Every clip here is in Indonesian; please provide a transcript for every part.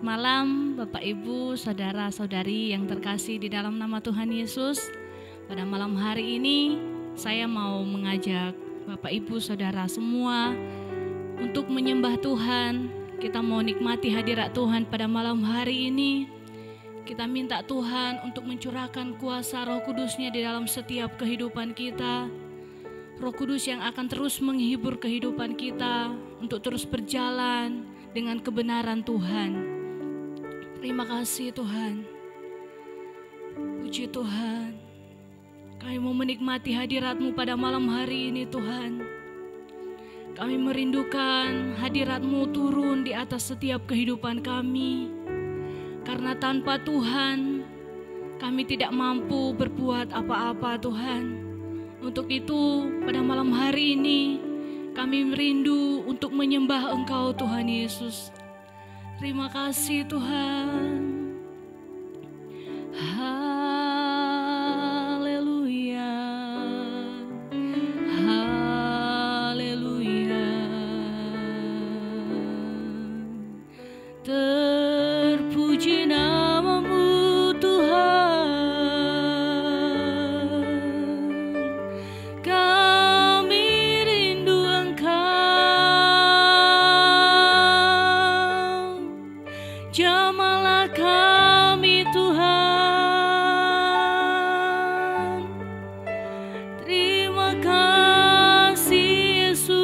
Selamat malam Bapak Ibu, Saudara-saudari yang terkasih di dalam nama Tuhan Yesus. Pada malam hari ini saya mau mengajak Bapak Ibu Saudara semua untuk menyembah Tuhan. Kita mau nikmati hadirat Tuhan pada malam hari ini. Kita minta Tuhan untuk mencurahkan kuasa Roh Kudus-Nya di dalam setiap kehidupan kita. Roh Kudus yang akan terus menghibur kehidupan kita untuk terus berjalan dengan kebenaran Tuhan. Terima kasih Tuhan. Puji Tuhan. Kami mau menikmati hadirat-Mu pada malam hari ini Tuhan. Kami merindukan hadirat-Mu turun di atas setiap kehidupan kami. Karena tanpa Tuhan, kami tidak mampu berbuat apa-apa Tuhan. Untuk itu pada malam hari ini, kami merindu untuk menyembah Engkau Tuhan Yesus. Terima kasih Tuhan. Haleluya. Haleluya. Terpuji nama-Mu Tuhan. Jamahlah kami Tuhan. Terima kasih Yesus.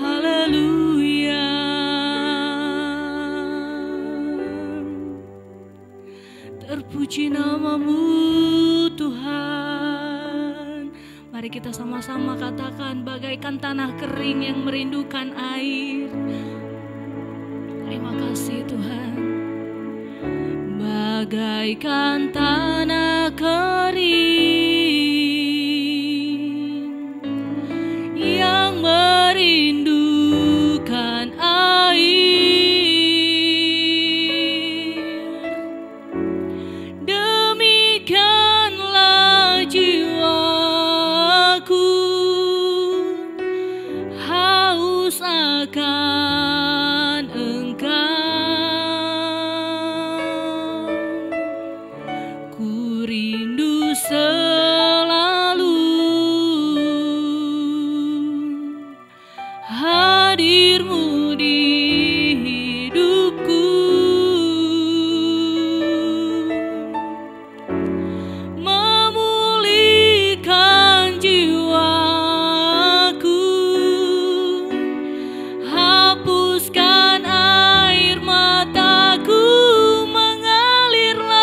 Haleluya. Terpuji nama-Mu Tuhan. Mari kita sama-sama katakan, bagaikan tanah kering yang merindukan air. Terima kasih Tuhan. Bagaikan tanah kering yang merindukan air, demikianlah jiwa akan Engkau. Ku rindu selalu hadir-Mu di hidupku, memulihkan jiwa, hapuskan air mataku, mengalirlah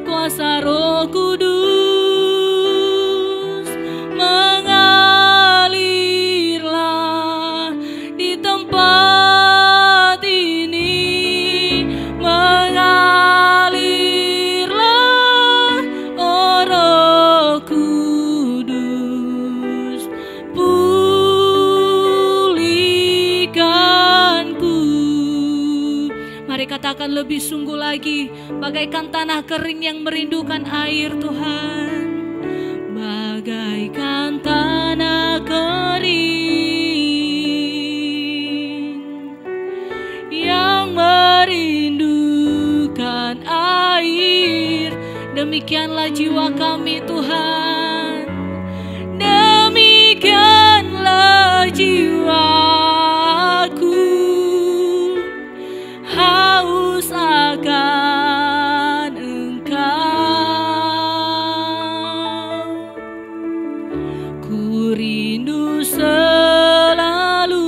kuasa Roh Kudus, mengalirlah di tempat ini, mengalirlah oh Roh Kudus. Mari katakan lebih sungguh lagi, bagaikan tanah kering yang merindukan air Tuhan. Bagaikan tanah kering yang merindukan air, demikianlah jiwa kami Tuhan. Demikianlah jiwaku, haus akan Engkau. Ku rindu selalu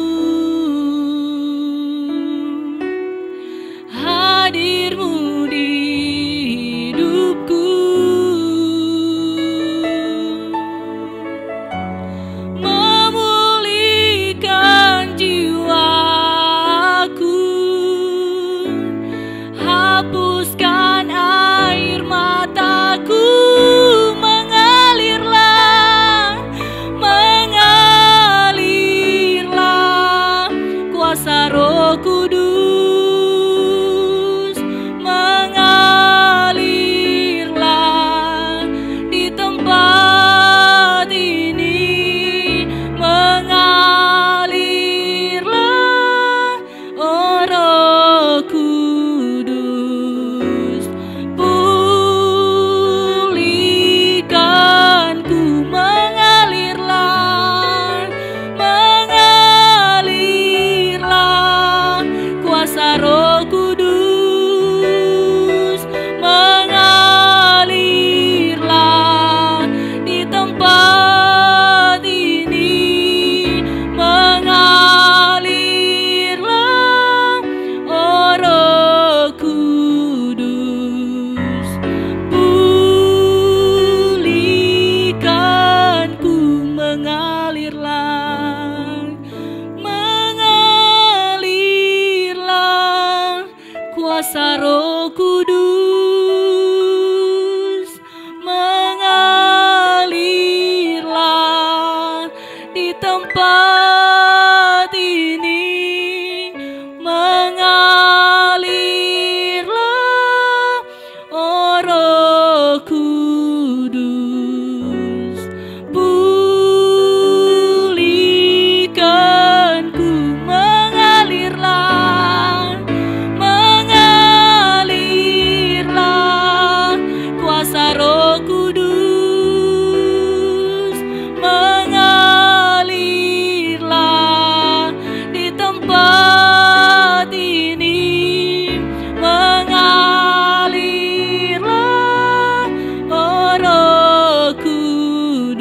hadir-Mu di hidupku, memulihkan jiwaku, hapuskan air mataku, mengalirlah mengalirlah, mengalirlah kuasa Roh Kudus, mengalirlah di tempat ini, mengalirlah oh Roh Kudus, pulihkanku, mengalirlah, mengalirlah kuasa Roh Kudus, mengalirlah di tempat ini, mengalirlah oh Roh Kudus,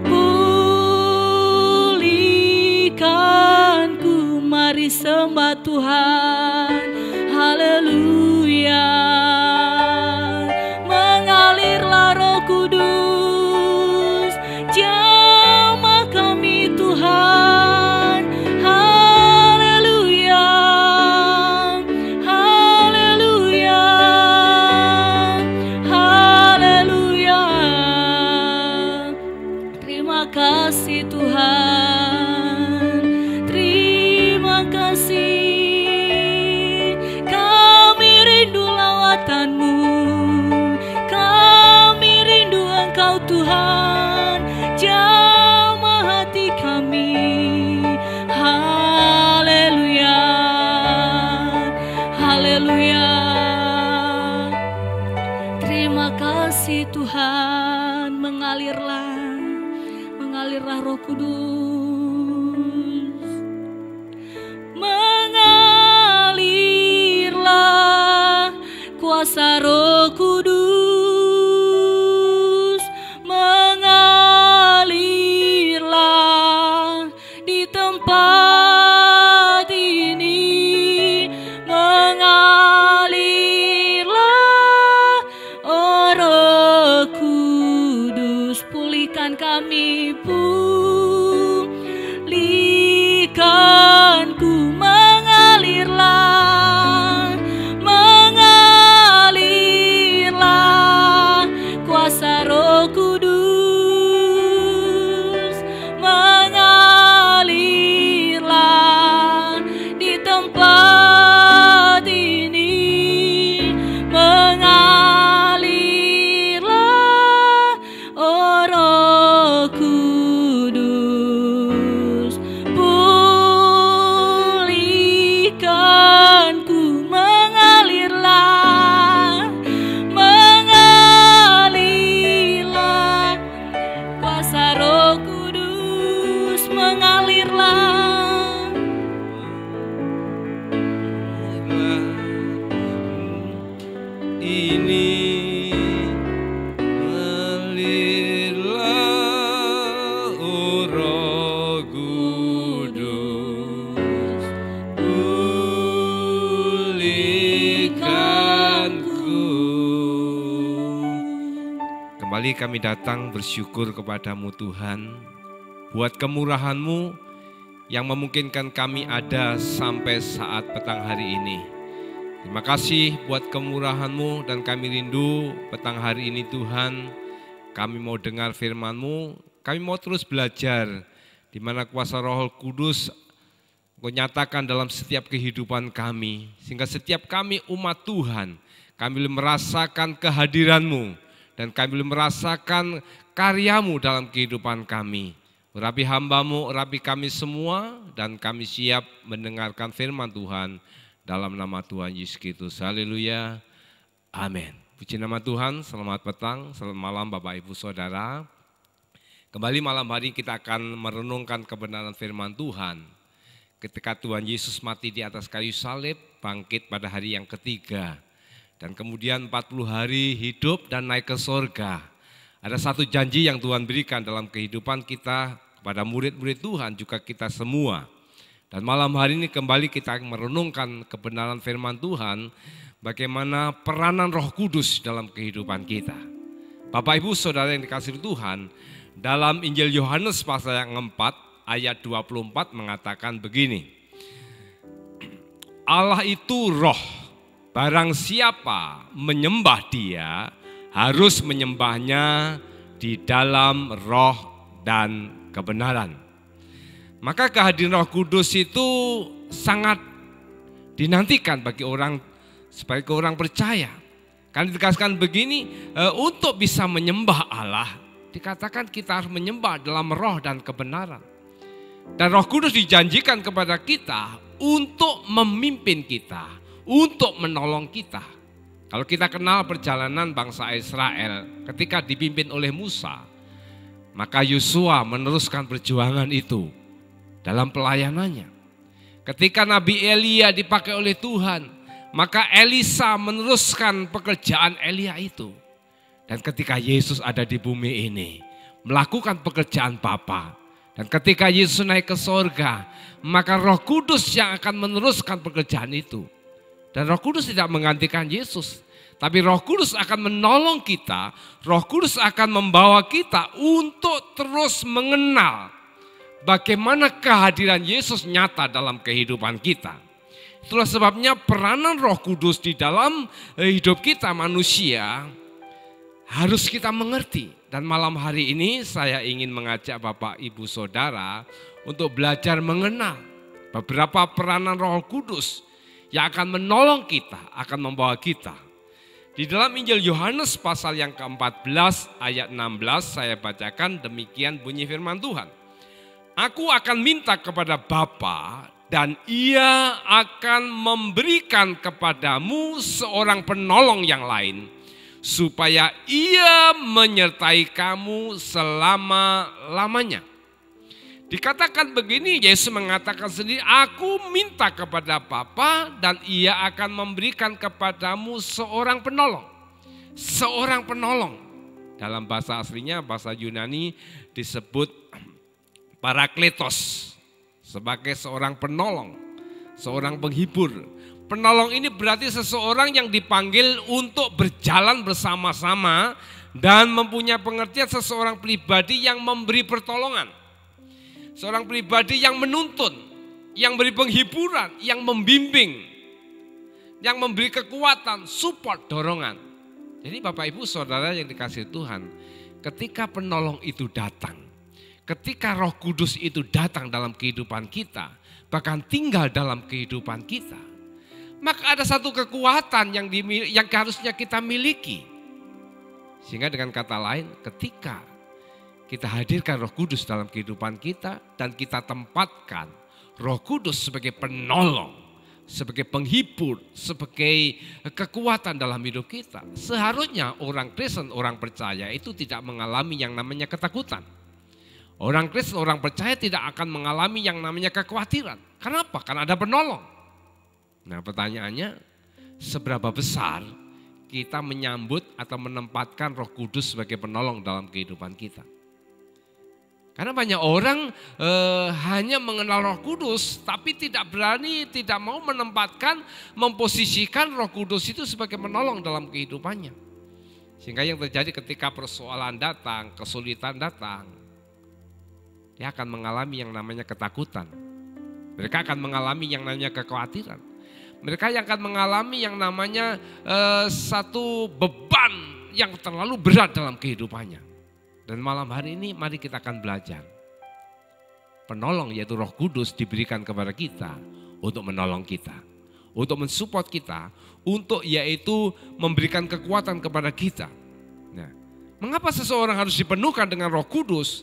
pulihkanku. Mari sembah Tuhan, haleluya. Mengalirlah Roh Kudus, jamah kami Tuhan, haleluya, haleluya, haleluya. Terima kasih Tuhan, terima kasih. Kami rindu lawatan-Mu, kami rindu Engkau Tuhan, jamah hati kami, haleluya, haleluya. Terima kasih Tuhan, mengalirlah, mengalirlah Roh Kudus, mengalirlah kuasa Roh Kudus, mengalirlah di tempat ini, mengalirlah oh Roh Kudus, pulihkan kami, pulihkanku, mengalirlah, mengalirlah kuasa Roh Kudus, mengalirlah di tempat ini, mengalirlah oh Roh Kudus, pulihkanku, mengalirlah, mengalirlah kuasa Roh Kudus, mengalirlah. Ini mengalirlah oh Roh Kudus, pulihkanku. Kembali kami datang bersyukur kepadamu Tuhan, buat kemurahan-Mu yang memungkinkan kami ada sampai saat petang hari ini. Terima kasih buat kemurahan-Mu, dan kami rindu petang hari ini Tuhan, kami mau dengar firman-Mu, kami mau terus belajar, di mana kuasa Roh Kudus Engkau nyatakan dalam setiap kehidupan kami, sehingga setiap kami umat Tuhan, kami boleh merasakan kehadiran-Mu, dan kami boleh merasakan karya-Mu dalam kehidupan kami. Urapi hamba-Mu, urapi kami semua, dan kami siap mendengarkan firman Tuhan dalam nama Tuhan Yesus Kristus. Haleluya. Amin. Puji nama Tuhan. Selamat petang, selamat malam Bapak Ibu Saudara. Kembali malam hari kita akan merenungkan kebenaran firman Tuhan. Ketika Tuhan Yesus mati di atas kayu salib, bangkit pada hari yang ketiga. Dan kemudian 40 hari hidup dan naik ke sorga. Ada satu janji yang Tuhan berikan dalam kehidupan kita kepada murid-murid Tuhan, juga kita semua. Dan malam hari ini kembali kita merenungkan kebenaran firman Tuhan, bagaimana peranan Roh Kudus dalam kehidupan kita. Bapak Ibu Saudara yang dikasihi Tuhan, Dalam Injil Yohanes pasal yang keempat ayat 24 mengatakan begini. Allah itu roh, barang siapa menyembah dia harus menyembahnya di dalam roh dan kebenaran. Maka kehadiran Roh Kudus itu sangat dinantikan bagi orang sebagai orang percaya. Karena dikatakan begini, untuk bisa menyembah Allah, dikatakan kita harus menyembah dalam roh dan kebenaran. Dan Roh Kudus dijanjikan kepada kita untuk memimpin kita, untuk menolong kita. Kalau kita kenal perjalanan bangsa Israel ketika dipimpin oleh Musa, maka Yosua meneruskan perjuangan itu dalam pelayanannya. Ketika Nabi Elia dipakai oleh Tuhan, maka Elisa meneruskan pekerjaan Elia itu. Dan ketika Yesus ada di bumi ini, melakukan pekerjaan Bapa. Dan ketika Yesus naik ke sorga, maka Roh Kudus yang akan meneruskan pekerjaan itu. Dan Roh Kudus tidak menggantikan Yesus, tapi Roh Kudus akan menolong kita. Roh Kudus akan membawa kita untuk terus mengenal bagaimana kehadiran Yesus nyata dalam kehidupan kita. Itulah sebabnya peranan Roh Kudus di dalam hidup kita manusia harus kita mengerti. Dan malam hari ini saya ingin mengajak Bapak Ibu Saudara untuk belajar mengenal beberapa peranan Roh Kudus yang akan menolong kita, akan membawa kita. Di dalam Injil Yohanes pasal yang ke-14 ayat 16 saya bacakan demikian bunyi firman Tuhan. Aku akan minta kepada Bapa dan Ia akan memberikan kepadamu seorang penolong yang lain, supaya Ia menyertai kamu selama-lamanya. Dikatakan begini, Yesus mengatakan sendiri, aku minta kepada Bapa dan Ia akan memberikan kepadamu seorang penolong. Seorang penolong. Dalam bahasa aslinya, bahasa Yunani disebut Parakletos. Sebagai seorang penolong, seorang penghibur. Penolong ini berarti seseorang yang dipanggil untuk berjalan bersama-sama dan mempunyai pengertian seseorang pribadi yang memberi pertolongan. Seorang pribadi yang menuntun, yang beri penghiburan, yang membimbing, yang memberi kekuatan, support, dorongan. Jadi Bapak Ibu Saudara yang dikasihi Tuhan, ketika penolong itu datang, ketika Roh Kudus itu datang dalam kehidupan kita, bahkan tinggal dalam kehidupan kita, maka ada satu kekuatan yang harusnya kita miliki. Sehingga dengan kata lain, ketika kita hadirkan Roh Kudus dalam kehidupan kita dan kita tempatkan Roh Kudus sebagai penolong, sebagai penghibur, sebagai kekuatan dalam hidup kita, seharusnya orang Kristen, orang percaya itu tidak mengalami yang namanya ketakutan. Orang Kristen, orang percaya tidak akan mengalami yang namanya kekhawatiran. Kenapa? Karena ada penolong. Nah pertanyaannya, seberapa besar kita menyambut atau menempatkan Roh Kudus sebagai penolong dalam kehidupan kita? Karena banyak orang hanya mengenal Roh Kudus, tapi tidak berani, tidak mau menempatkan, memposisikan Roh Kudus itu sebagai penolong dalam kehidupannya. Sehingga yang terjadi ketika persoalan datang, kesulitan datang, dia akan mengalami yang namanya ketakutan. Mereka akan mengalami yang namanya kekhawatiran. Mereka yang akan mengalami yang namanya satu beban yang terlalu berat dalam kehidupannya. Dan malam hari ini mari kita akan belajar. Penolong yaitu Roh Kudus diberikan kepada kita untuk menolong kita. Untuk mensupport kita, untuk yaitu memberikan kekuatan kepada kita. Nah, mengapa seseorang harus dipenuhkan dengan Roh Kudus?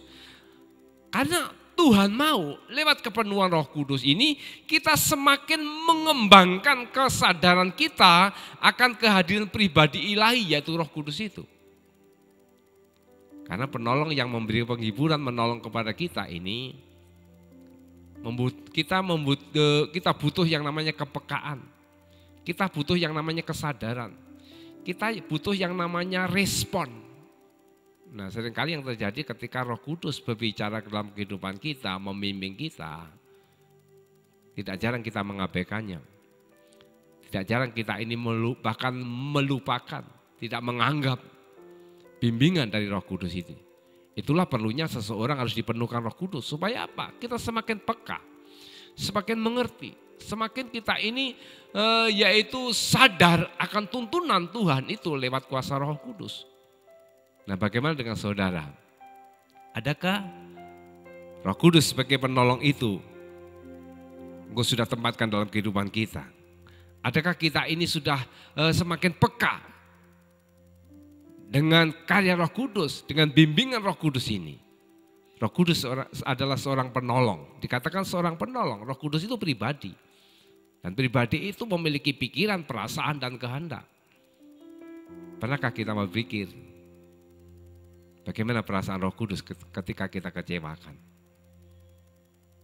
Karena Tuhan mau lewat kepenuhan Roh Kudus ini kita semakin mengembangkan kesadaran kita akan kehadiran pribadi ilahi yaitu Roh Kudus itu. Karena penolong yang memberi penghiburan, menolong kepada kita ini, kita butuh yang namanya kepekaan. Kita butuh yang namanya kesadaran. Kita butuh yang namanya respon. Nah seringkali yang terjadi ketika Roh Kudus berbicara dalam kehidupan kita, membimbing kita, tidak jarang kita mengabaikannya. Tidak jarang kita ini bahkan melupakan, tidak menganggap bimbingan dari Roh Kudus itu. Itulah perlunya seseorang harus dipenuhkan Roh Kudus. Supaya apa? Kita semakin peka, semakin mengerti, semakin kita ini yaitu sadar akan tuntunan Tuhan itu lewat kuasa Roh Kudus. Nah, bagaimana dengan saudara? Adakah Roh Kudus sebagai penolong itu engkau sudah tempatkan dalam kehidupan kita? Adakah kita ini sudah semakin peka dengan karya Roh Kudus, dengan bimbingan Roh Kudus ini? Roh Kudus adalah seorang penolong. Dikatakan seorang penolong, Roh Kudus itu pribadi. Dan pribadi itu memiliki pikiran, perasaan, dan kehendak. Pernahkah kita berpikir bagaimana perasaan Roh Kudus ketika kita kecewakan?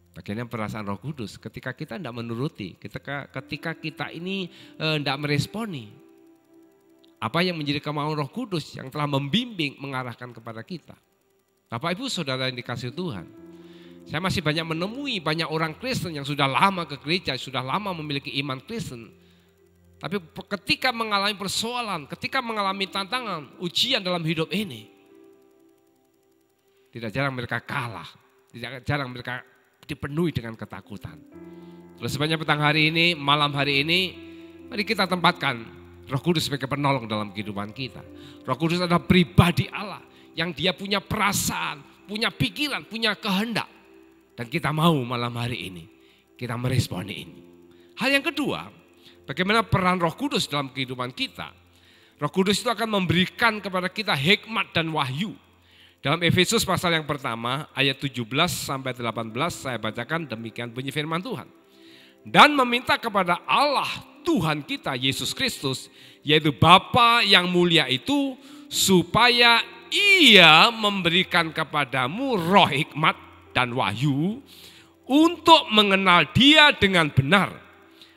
Bagaimana perasaan Roh Kudus ketika kita tidak menuruti, ketika kita ini tidak meresponi apa yang menjadi kemauan Roh Kudus yang telah membimbing, mengarahkan kepada kita. Bapak Ibu Saudara yang dikasihi Tuhan, saya masih banyak menemui banyak orang Kristen yang sudah lama ke gereja, sudah lama memiliki iman Kristen. Tapi ketika mengalami persoalan, ketika mengalami tantangan, ujian dalam hidup ini, tidak jarang mereka kalah, tidak jarang mereka dipenuhi dengan ketakutan. Terus sepanjang petang hari ini, malam hari ini, mari kita tempatkan Roh Kudus sebagai penolong dalam kehidupan kita. Roh Kudus adalah pribadi Allah yang dia punya perasaan, punya pikiran, punya kehendak. Dan kita mau malam hari ini, kita meresponi ini. Hal yang kedua, bagaimana peran Roh Kudus dalam kehidupan kita. Roh Kudus itu akan memberikan kepada kita hikmat dan wahyu. Dalam Efesus pasal yang pertama, ayat 17 sampai 18, saya bacakan demikian bunyi firman Tuhan. Dan meminta kepada Allah Tuhan kita Yesus Kristus, yaitu Bapa yang mulia itu, supaya Ia memberikan kepadamu roh hikmat dan wahyu untuk mengenal Dia dengan benar,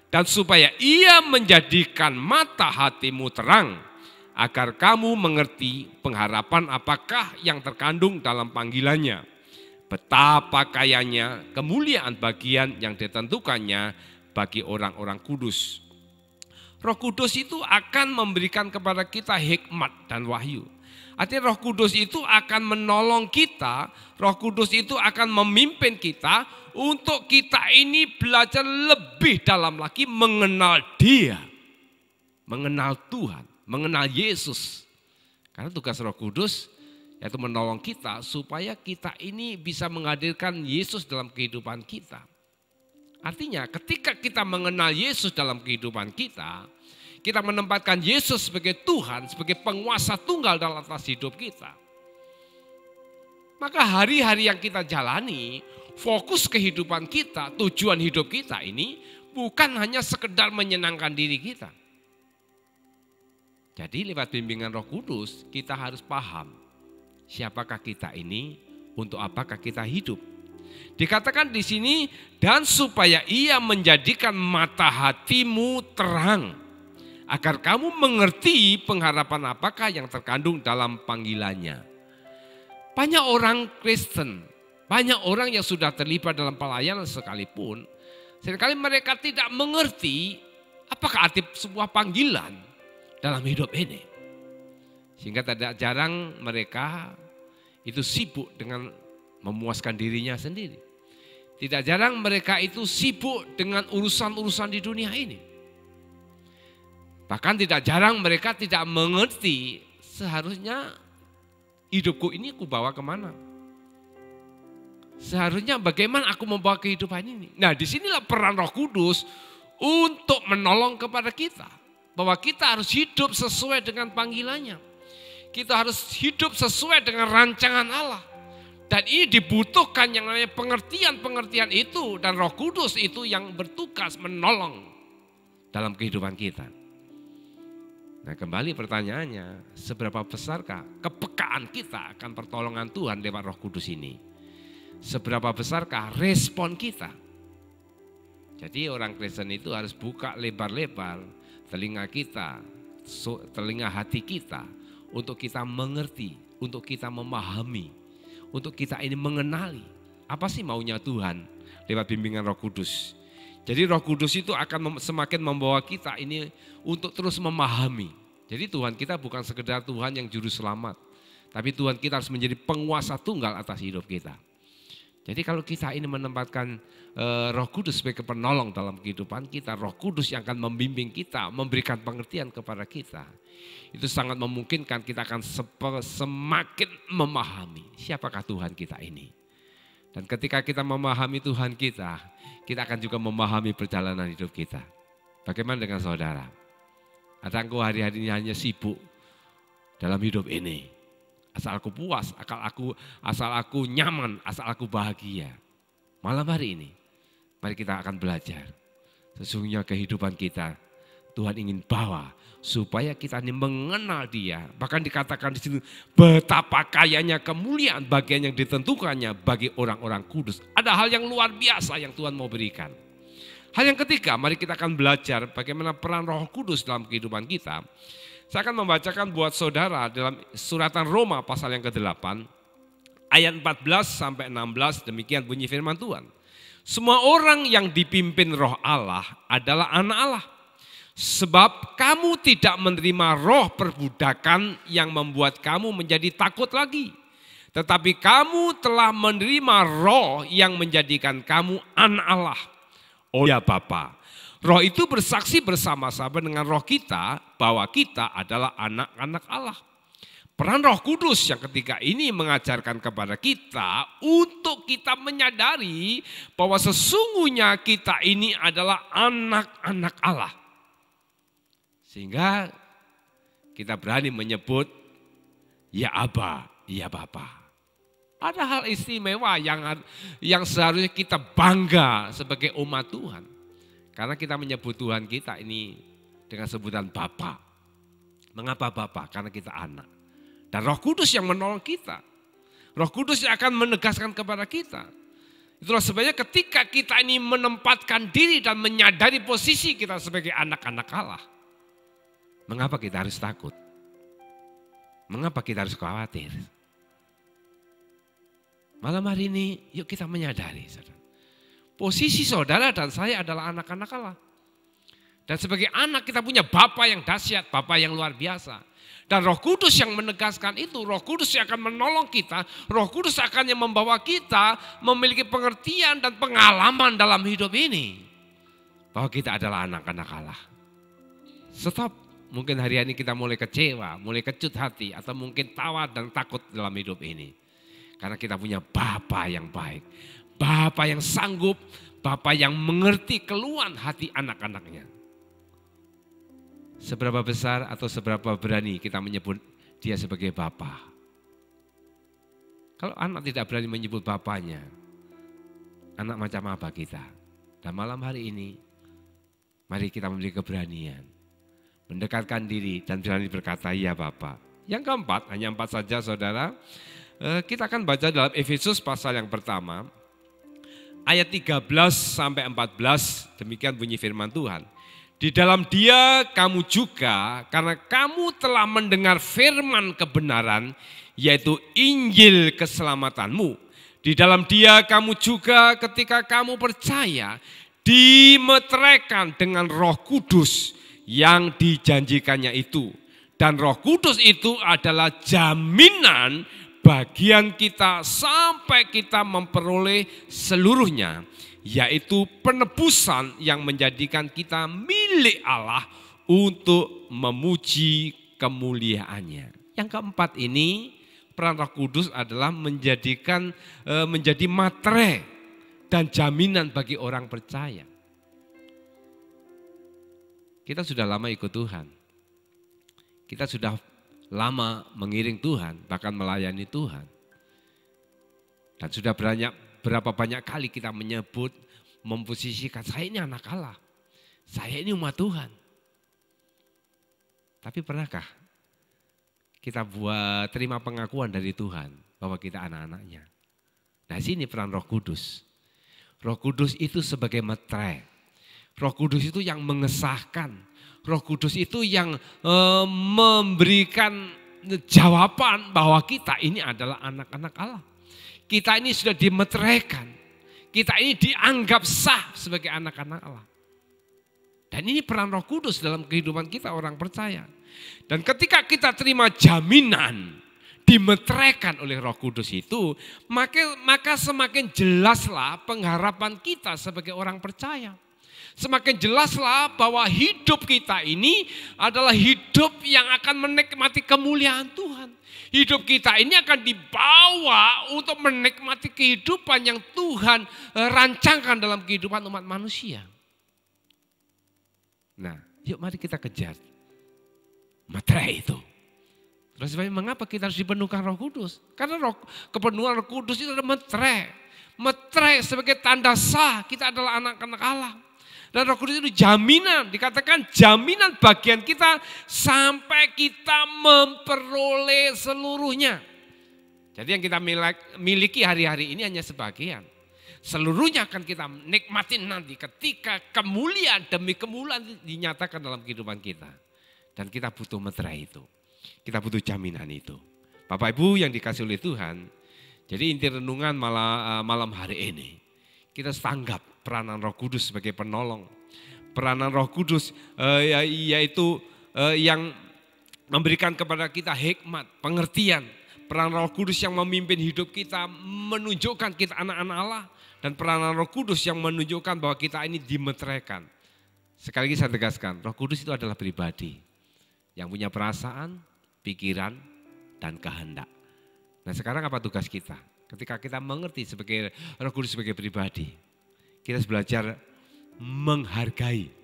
dan supaya Ia menjadikan mata hatimu terang, agar kamu mengerti pengharapan apakah yang terkandung dalam panggilannya, betapa kayanya kemuliaan bagian yang ditentukannya bagi orang-orang kudus. Roh Kudus itu akan memberikan kepada kita hikmat dan wahyu. Artinya Roh Kudus itu akan menolong kita, Roh Kudus itu akan memimpin kita untuk kita ini belajar lebih dalam lagi mengenal Dia, mengenal Tuhan, mengenal Yesus. Karena tugas Roh Kudus yaitu menolong kita supaya kita ini bisa menghadirkan Yesus dalam kehidupan kita. Artinya ketika kita mengenal Yesus dalam kehidupan kita, kita menempatkan Yesus sebagai Tuhan, sebagai penguasa tunggal dalam atas hidup kita. Maka hari-hari yang kita jalani, fokus kehidupan kita, tujuan hidup kita ini bukan hanya sekedar menyenangkan diri kita. Jadi lewat bimbingan Roh Kudus kita harus paham siapakah kita ini, untuk apakah kita hidup. Dikatakan di sini, dan supaya Ia menjadikan mata hatimu terang, agar kamu mengerti pengharapan apakah yang terkandung dalam panggilannya. Banyak orang Kristen, banyak orang yang sudah terlibat dalam pelayanan sekalipun, seringkali mereka tidak mengerti apakah arti sebuah panggilan dalam hidup ini. Sehingga tidak jarang mereka itu sibuk dengan memuaskan dirinya sendiri. Tidak jarang mereka itu sibuk dengan urusan-urusan di dunia ini. Bahkan tidak jarang mereka tidak mengerti seharusnya hidupku ini aku bawa kemana. Seharusnya bagaimana aku membawa kehidupan ini. Nah, disinilah peran Roh Kudus untuk menolong kepada kita. Bahwa kita harus hidup sesuai dengan panggilannya. Kita harus hidup sesuai dengan rancangan Allah. Dan ini dibutuhkan yang namanya pengertian-pengertian itu. Dan Roh Kudus itu yang bertugas menolong dalam kehidupan kita. Nah, kembali pertanyaannya, seberapa besarkah kepekaan kita akan pertolongan Tuhan lewat Roh Kudus ini? Seberapa besarkah respon kita? Jadi orang Kristen itu harus buka lebar-lebar telinga kita, telinga hati kita, untuk kita mengerti, untuk kita memahami, untuk kita ini mengenali apa sih maunya Tuhan lewat bimbingan Roh Kudus. Jadi Roh Kudus itu akan semakin membawa kita ini untuk terus memahami. Jadi Tuhan kita bukan sekedar Tuhan yang juru selamat, Tapi Tuhan kita harus menjadi penguasa tunggal atas hidup kita. Jadi kalau kita ini menempatkan Roh Kudus sebagai penolong dalam kehidupan kita, Roh Kudus yang akan membimbing kita, memberikan pengertian kepada kita, itu sangat memungkinkan kita akan semakin memahami siapakah Tuhan kita ini. Dan ketika kita memahami Tuhan kita akan juga memahami perjalanan hidup kita. Bagaimana dengan saudara? Ada engkau hari-hari ini hanya sibuk dalam hidup ini. Asal aku puas, asal aku nyaman, asal aku bahagia. Malam hari ini, mari kita akan belajar. Sesungguhnya kehidupan kita, Tuhan ingin bawa supaya kita ini mengenal Dia. Bahkan dikatakan di situ, betapa kayanya kemuliaan bagian yang ditentukannya bagi orang-orang kudus. Ada hal yang luar biasa yang Tuhan mau berikan. Hal yang ketiga, mari kita akan belajar bagaimana peran Roh Kudus dalam kehidupan kita. Saya akan membacakan buat saudara dalam suratan Roma pasal yang ke-8 ayat 14 sampai 16, demikian bunyi firman Tuhan. Semua orang yang dipimpin Roh Allah adalah anak Allah. Sebab kamu tidak menerima roh perbudakan yang membuat kamu menjadi takut lagi. Tetapi kamu telah menerima roh yang menjadikan kamu anak Allah. Oh ya Bapa. Roh itu bersaksi bersama-sama dengan roh kita bahwa kita adalah anak-anak Allah. Peran Roh Kudus yang ketiga ini mengajarkan kepada kita untuk kita menyadari bahwa sesungguhnya kita ini adalah anak-anak Allah. Sehingga kita berani menyebut ya Aba, ya Bapa. Ada hal istimewa yang seharusnya kita bangga sebagai umat Tuhan. Karena kita menyebut Tuhan kita ini dengan sebutan Bapa. Mengapa Bapa? Karena kita anak. Dan Roh Kudus yang menolong kita. Roh Kudus yang akan menegaskan kepada kita. Itulah sebabnya ketika kita ini menempatkan diri dan menyadari posisi kita sebagai anak-anak Allah. Mengapa kita harus takut? Mengapa kita harus khawatir? Malam hari ini yuk kita menyadari. Posisi saudara dan saya adalah anak-anak Allah. Dan sebagai anak kita punya Bapa yang dahsyat, Bapa yang luar biasa. Dan Roh Kudus yang menegaskan itu, Roh Kudus yang akan menolong kita, Roh Kudus akan yang membawa kita memiliki pengertian dan pengalaman dalam hidup ini. Bahwa kita adalah anak-anak Allah. Stop, mungkin hari ini kita mulai kecewa, mulai kecut hati, atau mungkin tawa dan takut dalam hidup ini. Karena kita punya Bapa yang baik. Bapa yang sanggup, Bapa yang mengerti keluhan hati anak-anaknya. Seberapa besar atau seberapa berani kita menyebut dia sebagai Bapa. Kalau anak tidak berani menyebut bapaknya, anak macam apa kita? Dan malam hari ini, mari kita memiliki keberanian. Mendekatkan diri dan berani berkata, ya Bapa. Yang keempat, hanya 4 saja saudara. Kita akan baca dalam Efesus pasal yang pertama. Ayat 13 sampai 14, demikian bunyi firman Tuhan. Di dalam Dia kamu juga, karena kamu telah mendengar firman kebenaran, yaitu Injil keselamatanmu. Di dalam Dia kamu juga ketika kamu percaya, dimeteraikan dengan Roh Kudus yang dijanjikannya itu. Dan Roh Kudus itu adalah jaminan bagian kita sampai kita memperoleh seluruhnya, yaitu penebusan yang menjadikan kita milik Allah untuk memuji kemuliaannya. Yang keempat ini, peran Roh Kudus adalah menjadi materai dan jaminan bagi orang percaya. Kita sudah lama ikut Tuhan. Kita sudah lama mengiring Tuhan, bahkan melayani Tuhan. Dan sudah berapa banyak kali kita menyebut, memposisikan, saya ini anak Allah. Saya ini umat Tuhan. Tapi pernahkah kita terima pengakuan dari Tuhan bahwa kita anak-anaknya? Nah sini peran Roh Kudus. Roh Kudus itu sebagai materai. Roh Kudus itu yang mengesahkan. Roh Kudus itu yang memberikan jawaban bahwa kita ini adalah anak-anak Allah. Kita ini sudah dimeteraikan. Kita ini dianggap sah sebagai anak-anak Allah. Dan ini peran Roh Kudus dalam kehidupan kita orang percaya. Dan ketika kita terima jaminan, dimeteraikan oleh Roh Kudus itu, maka semakin jelaslah pengharapan kita sebagai orang percaya. Semakin jelaslah bahwa hidup kita ini adalah hidup yang akan menikmati kemuliaan Tuhan. Hidup kita ini akan dibawa untuk menikmati kehidupan yang Tuhan rancangkan dalam kehidupan umat manusia. Nah, yuk mari kita kejar materai itu. Terus mengapa kita harus dipenuhkan Roh Kudus? Karena kepenuhan Roh Kudus itu adalah materai. Materai sebagai tanda sah kita adalah anak-anak Allah. Dan Roh Kudus itu jaminan, dikatakan jaminan bagian kita sampai kita memperoleh seluruhnya. Jadi yang kita miliki hari-hari ini hanya sebagian. Seluruhnya akan kita nikmatin nanti ketika kemuliaan demi kemuliaan dinyatakan dalam kehidupan kita. Dan kita butuh materai itu. Kita butuh jaminan itu. Bapak Ibu yang dikasih oleh Tuhan, jadi inti renungan malam hari ini, kita tanggap peranan Roh Kudus sebagai penolong. Peranan Roh Kudus yaitu yang memberikan kepada kita hikmat, pengertian. Peranan Roh Kudus yang memimpin hidup kita, menunjukkan kita anak-anak Allah. Dan peranan Roh Kudus yang menunjukkan bahwa kita ini dimeteraikan. Sekali lagi saya tegaskan, Roh Kudus itu adalah pribadi yang punya perasaan, pikiran, dan kehendak. Nah sekarang apa tugas kita? Ketika kita mengerti sebagai Roh Kudus sebagai pribadi, kita harus belajar menghargai.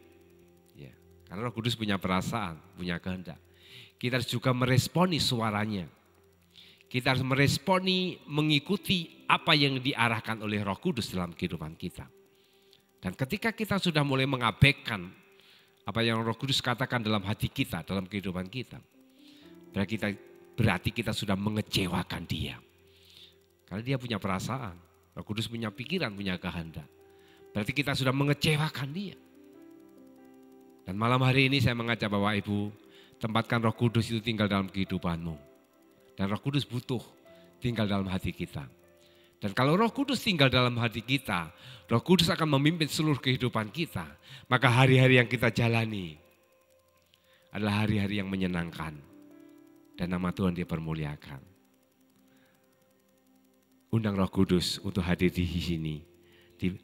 Ya, karena Roh Kudus punya perasaan, punya kehendak. Kita harus juga meresponi suaranya. Kita harus meresponi, mengikuti apa yang diarahkan oleh Roh Kudus dalam kehidupan kita. Dan ketika kita sudah mulai mengabaikan apa yang Roh Kudus katakan dalam hati kita, dalam kehidupan kita, berarti kita sudah mengecewakan Dia. Karena Dia punya perasaan, Roh Kudus punya pikiran, punya kehendak. Berarti kita sudah mengecewakan Dia. Dan malam hari ini saya mengajak Bapak Ibu, tempatkan Roh Kudus itu tinggal dalam kehidupanmu. Dan Roh Kudus butuh tinggal dalam hati kita. Dan kalau Roh Kudus tinggal dalam hati kita, Roh Kudus akan memimpin seluruh kehidupan kita. Maka hari-hari yang kita jalani adalah hari-hari yang menyenangkan. Dan nama Tuhan dipermuliakan. Undang Roh Kudus untuk hadir di sini.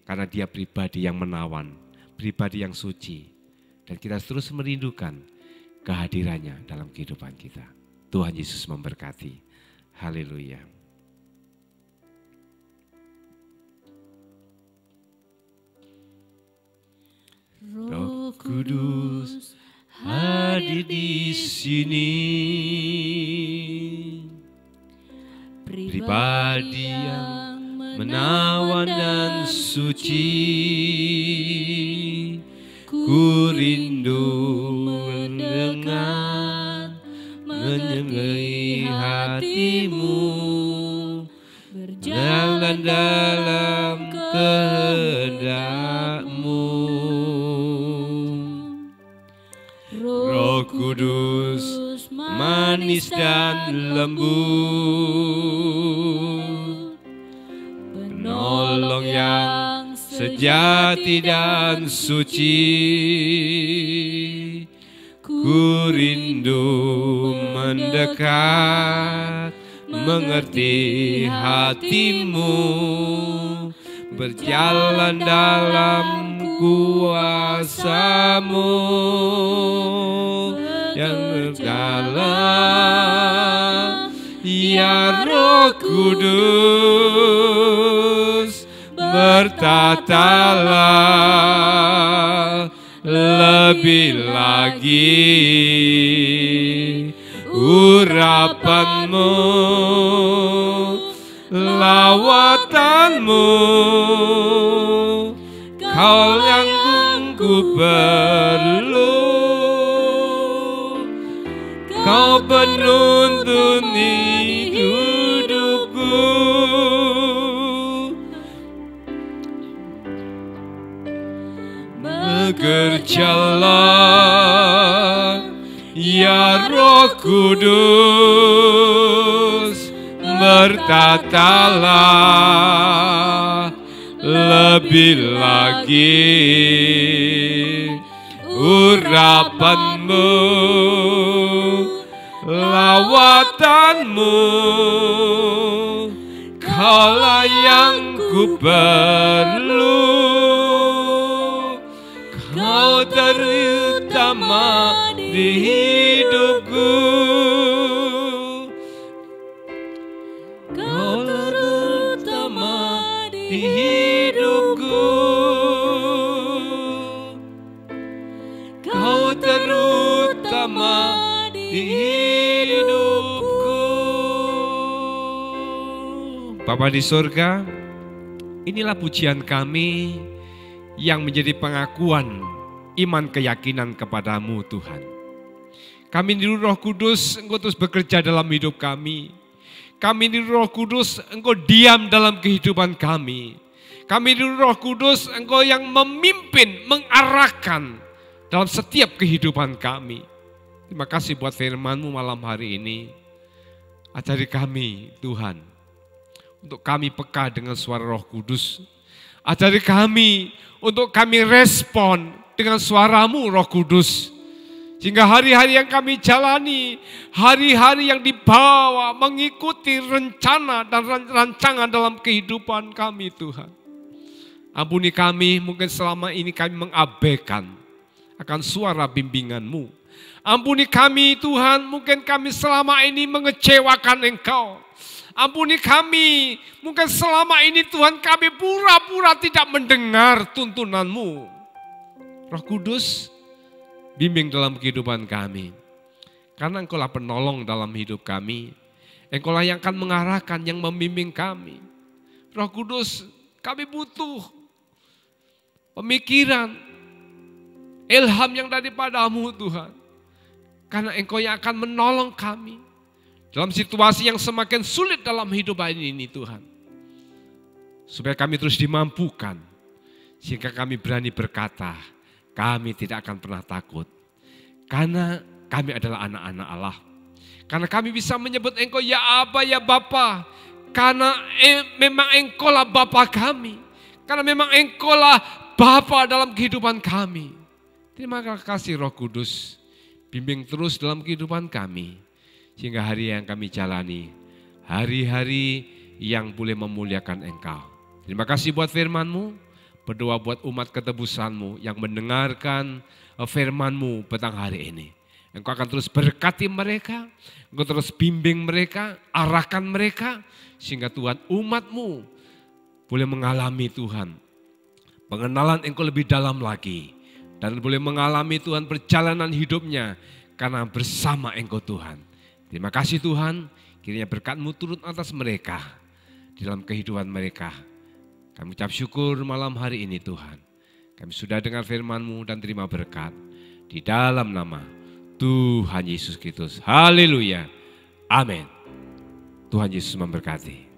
Karena Dia pribadi yang menawan, pribadi yang suci. Dan kita terus merindukan kehadirannya dalam kehidupan kita. Tuhan Yesus memberkati. Haleluya. Roh Kudus hadir di sini. Pribadi yang menawan dan suci. Ku rindu mendengar, menyenangi hatimu, berjalan dalam kehendak-Mu. Roh Kudus manis dan lembut, penolong yang sejati dan suci. Ku rindu mendekat, mengerti hatimu, berjalan dalam kuasa-Mu yang berjalan. Ya Roh Kudus, bertatalah lebih lagi urapan-Mu, lawatanmu, Kau yang ku perlu, Kau penuntun hidupku. Bekerjalah ya Roh Kudus, bertatalah lebih lagi urapan-Mu, lawatanmu, Tuhanmu, Kaulah yang ku perlu, Kau terutama di hidupku, Kau terutama di hidupku, Kau terutama di hidupku. Bapa di surga, inilah pujian kami yang menjadi pengakuan iman keyakinan kepadamu Tuhan. Kami di Roh Kudus, Engkau terus bekerja dalam hidup kami. Kami di Roh Kudus, Engkau diam dalam kehidupan kami. Kami di Roh Kudus, Engkau yang memimpin, mengarahkan dalam setiap kehidupan kami. Terima kasih buat firman-Mu malam hari ini. Ajari kami Tuhan, untuk kami peka dengan suara Roh Kudus. Ajari kami untuk kami respon dengan suara-Mu Roh Kudus. Sehingga hari-hari yang kami jalani, hari-hari yang dibawa mengikuti rencana dan rancangan dalam kehidupan kami Tuhan. Ampuni kami, mungkin selama ini kami mengabaikan akan suara bimbingan-Mu. Ampuni kami Tuhan, mungkin kami selama ini mengecewakan Engkau. Ampuni kami, mungkin selama ini Tuhan kami pura-pura tidak mendengar tuntunan-Mu. Roh Kudus, bimbing dalam kehidupan kami. Karena Engkaulah penolong dalam hidup kami. Engkaulah yang akan mengarahkan, yang membimbing kami. Roh Kudus, kami butuh pemikiran, ilham yang daripada-Mu Tuhan. Karena Engkau yang akan menolong kami dalam situasi yang semakin sulit dalam hidup ini Tuhan. Supaya kami terus dimampukan. Sehingga kami berani berkata, kami tidak akan pernah takut. Karena kami adalah anak-anak Allah. Karena kami bisa menyebut Engkau ya Aba, ya Bapa. Karena memang Engkaulah Bapa kami. Karena memang Engkaulah Bapa dalam kehidupan kami. Terima kasih Roh Kudus. Bimbing terus dalam kehidupan kami. Sehingga hari yang kami jalani, hari-hari yang boleh memuliakan Engkau. Terima kasih buat firman-Mu, berdoa buat umat ketebusan-Mu yang mendengarkan firman-Mu petang hari ini. Engkau akan terus berkati mereka, Engkau terus bimbing mereka, arahkan mereka, sehingga Tuhan umat-Mu boleh mengalami Tuhan, pengenalan Engkau lebih dalam lagi, dan boleh mengalami Tuhan perjalanan hidupnya, karena bersama Engkau Tuhan. Terima kasih Tuhan, kiranya berkat-Mu turun atas mereka, di dalam kehidupan mereka. Kami ucap syukur malam hari ini Tuhan. Kami sudah dengar firman-Mu dan terima berkat. Di dalam nama Tuhan Yesus Kristus. Haleluya. Amin. Tuhan Yesus memberkati.